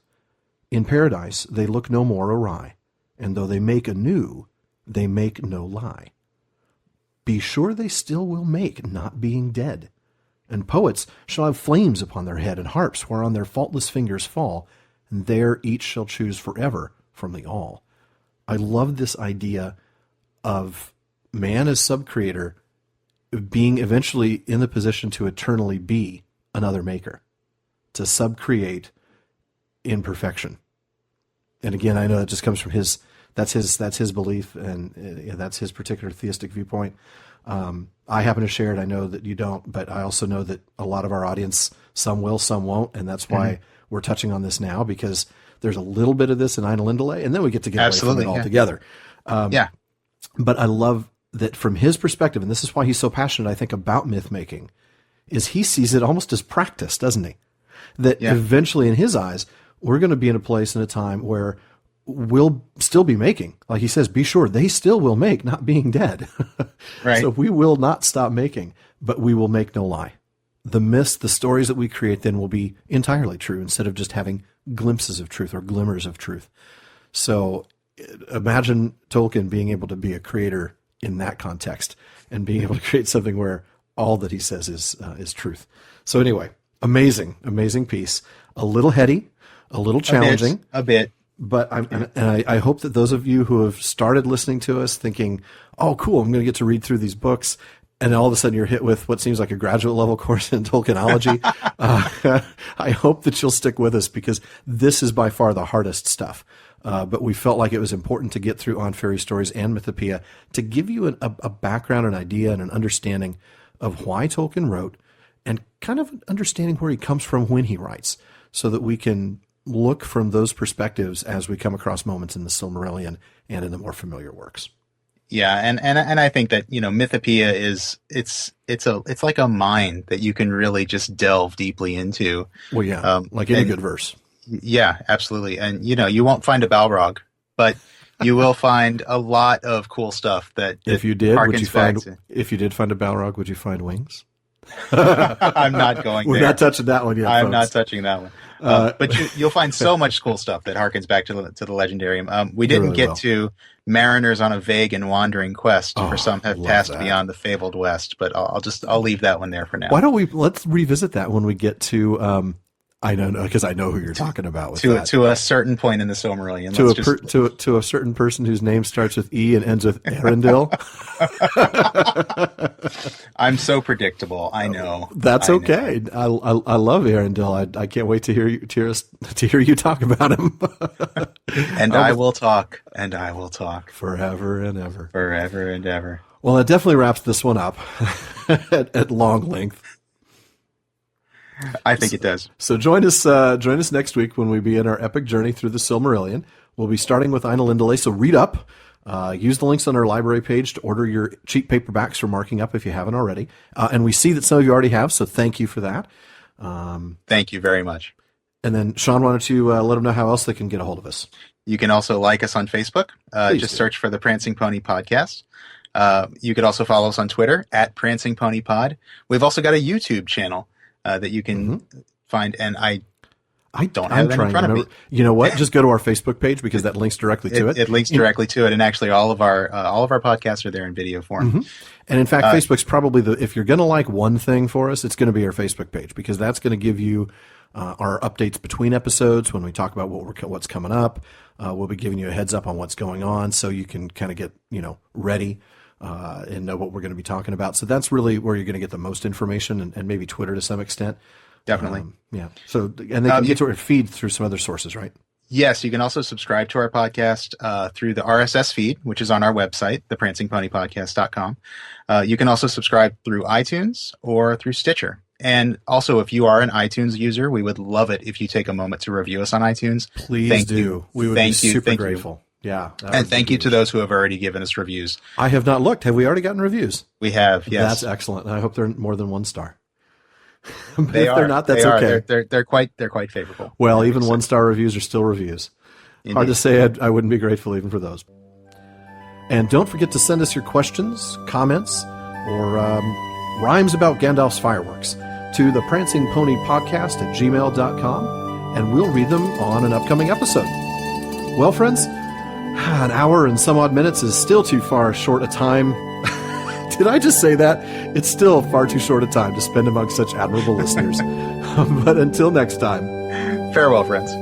Speaker 1: In paradise they look no more awry, and though they make anew, they make no lie. Be sure they still will make, not being dead. And poets shall have flames upon their head, and harps whereon their faultless fingers fall, and there each shall choose forever from the all. I love this idea of man as sub-creator being eventually in the position to eternally be another maker, to sub-create in perfection. And again, I know that just comes from that's his belief, and that's his particular theistic viewpoint. I happen to share it. I know that you don't, but I also know that a lot of our audience, some will, some won't, and that's why we're touching on this now, because there's a little bit of this in Ina Lindale, and then we get to get away from it altogether. But I love that from his perspective, and this is why he's so passionate, I think, about myth making, is he sees it almost as practice, doesn't he? That eventually, in his eyes, we're going to be in a place and a time where we'll still be making. Like he says, be sure they still will make, not being dead.
Speaker 2: Right.
Speaker 1: So we will not stop making, but we will make no lie. The myths, the stories that we create then will be entirely true, instead of just having glimpses of truth or glimmers of truth. So imagine Tolkien being able to be a creator in that context, and being able to create something where all that he says is truth. So anyway, amazing piece. A little heady, a little challenging.
Speaker 2: A bit.
Speaker 1: But I hope that those of you who have started listening to us thinking, oh, cool, I'm going to get to read through these books, and all of a sudden you're hit with what seems like a graduate level course in Tolkienology. I hope that you'll stick with us, because this is by far the hardest stuff. But we felt like it was important to get through On Fairy Stories and Mythopoeia to give you a background, an idea, and an understanding of why Tolkien wrote, and kind of understanding where he comes from when he writes, so that we can look from those perspectives as we come across moments in the Silmarillion and in the more familiar works.
Speaker 2: Yeah, and I think that, Mythopoeia it's like a mine that you can really just delve deeply into.
Speaker 1: Well, yeah, like any
Speaker 2: and
Speaker 1: good verse.
Speaker 2: yeah, absolutely. And you won't find a Balrog, but you will find a lot of cool stuff that
Speaker 1: If you did, would you
Speaker 2: harkens back
Speaker 1: find?
Speaker 2: to.
Speaker 1: If you did find a Balrog, would you find wings?
Speaker 2: I'm not going
Speaker 1: We're
Speaker 2: there.
Speaker 1: not touching that one yet.
Speaker 2: I'm
Speaker 1: folks.
Speaker 2: not touching that one. But you'll find so much cool stuff that harkens back to the Legendarium. We didn't
Speaker 1: really
Speaker 2: get
Speaker 1: will.
Speaker 2: to Mariners on a Vague and Wandering Quest,
Speaker 1: Oh,
Speaker 2: for some have
Speaker 1: love
Speaker 2: passed
Speaker 1: that.
Speaker 2: beyond the fabled West, but I'll leave that one there for now.
Speaker 1: Why don't let's revisit that when we get to I know because I know who you're talking about with that.
Speaker 2: To a certain point in the Silmarillion.
Speaker 1: To a certain person whose name starts with E and ends with Arendelle.
Speaker 2: I'm so predictable. I know.
Speaker 1: That's okay. I love Arendelle. I can't wait to hear you talk about him.
Speaker 2: And I will talk, and I will talk
Speaker 1: forever and ever.
Speaker 2: Forever and ever.
Speaker 1: Well, that definitely wraps this one up at long length.
Speaker 2: I think it does.
Speaker 1: So join us next week when we begin our epic journey through the Silmarillion. We'll be starting with Ainulindale, so read up. Use the links on our library page to order your cheap paperbacks for marking up if you haven't already. And we see that some of you already have, so thank you for that.
Speaker 2: Thank you very much.
Speaker 1: And then, Sean, why don't you let them know how else they can get a hold of us?
Speaker 2: You can also like us on Facebook. Just search for the Prancing Pony Podcast. You could also follow us on Twitter at Prancing Pony Pod. We've also got a YouTube channel that you can find, and I don't have it in front of me.
Speaker 1: You know what? Just go to our Facebook page because that links directly to it.
Speaker 2: It links directly to it, and actually all of our podcasts are there in video form.
Speaker 1: Mm-hmm. And in fact, Facebook's probably if you're going to like one thing for us, it's going to be our Facebook page because that's going to give you our updates between episodes when we talk about what's coming up. We'll be giving you a heads up on what's going on so you can kind of get ready and know what we're going to be talking about. So that's really where you're going to get the most information, and maybe Twitter to some extent.
Speaker 2: Definitely.
Speaker 1: Yeah. So, and they can get to our feed through some other sources, right?
Speaker 2: Yes, you can also subscribe to our podcast through the RSS feed, which is on our website, theprancingponypodcast.com. You can also subscribe through iTunes or through Stitcher. And also, if you are an iTunes user, we would love it if you take a moment to review us on iTunes.
Speaker 1: Please do. We would be super grateful. Yeah.
Speaker 2: And thank you to those who have already given us reviews.
Speaker 1: I have not looked. Have we already gotten reviews?
Speaker 2: We have, yes.
Speaker 1: That's excellent. I hope they're more than 1 star.
Speaker 2: If they're not, that's okay. They're quite favorable.
Speaker 1: Well, even 1-star reviews are still reviews. Indeed. Hard to say I wouldn't be grateful even for those. And don't forget to send us your questions, comments, or rhymes about Gandalf's fireworks to the Prancing Pony Podcast at gmail.com, and we'll read them on an upcoming episode. Well, friends, an hour and some odd minutes is still too far short a time. Did I just say that? It's still far too short a time to spend among such admirable listeners. But until next time.
Speaker 2: Farewell, friends.